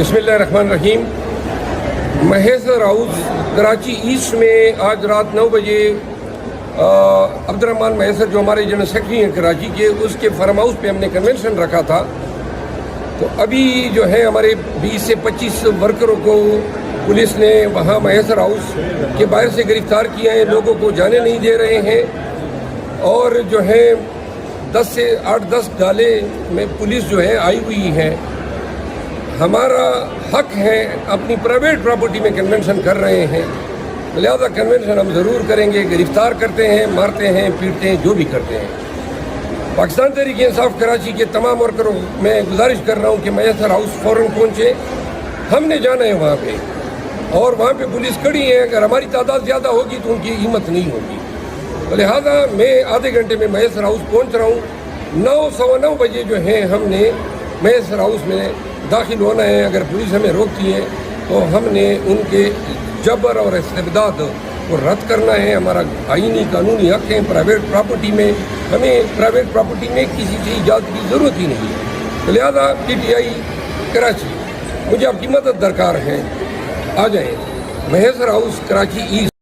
بسم اللہ الرحمن الرحیم۔ مہیسر ہاؤس کراچی ایسٹ میں آج رات 9 بجے عبد الرحمن مہیسر جو ہمارے جنرل سیکرٹری ہیں کراچی کے، اس کے فارم ہاؤس پہ ہم نے کنونشن رکھا تھا۔ تو ابھی جو ہے ہمارے 20 سے 25 ورکروں کو پولیس نے وہاں مہیسر ہاؤس کے باہر سے گرفتار کیا ہے، لوگوں کو جانے نہیں دے رہے ہیں، اور جو ہے 8-10 گالے میں پولیس جو ہے آئی ہوئی ہے۔ ہمارا حق ہے، اپنی پرائیویٹ پراپرٹی میں کنونشن کر رہے ہیں، لہذا کنونشن ہم ضرور کریں گے۔ گرفتار کرتے ہیں، مارتے ہیں، پیٹتے ہیں، جو بھی کرتے ہیں۔ پاکستان تحریک انصاف کراچی کے تمام ورکروں میں گزارش کر رہا ہوں کہ مہیسر ہاؤس فوراً پہنچے۔ ہم نے جانا ہے وہاں پہ، اور وہاں پہ پولیس کھڑی ہے، اگر ہماری تعداد زیادہ ہوگی تو ان کی ہمت نہیں ہوگی، لہذا میں آدھے گھنٹے میں مہیسر ہاؤس پہنچ رہا ہوں۔ 9:15 بجے جو ہے ہم نے مہیسر ہاؤس میں داخل ہونا ہے۔ اگر پولیس ہمیں روکتی ہے تو ہم نے ان کے جبر اور استبداد کو رد کرنا ہے۔ ہمارا آئینی قانونی حق ہے پرائیویٹ پراپرٹی میں، ہمیں پرائیویٹ پراپرٹی میں کسی سے اجازت کی ضرورت ہی نہیں ہے، لہذا PTI کراچی، مجھے آپ کی مدد درکار ہے، آ جائیں۔ Mahesar house Karachi asset.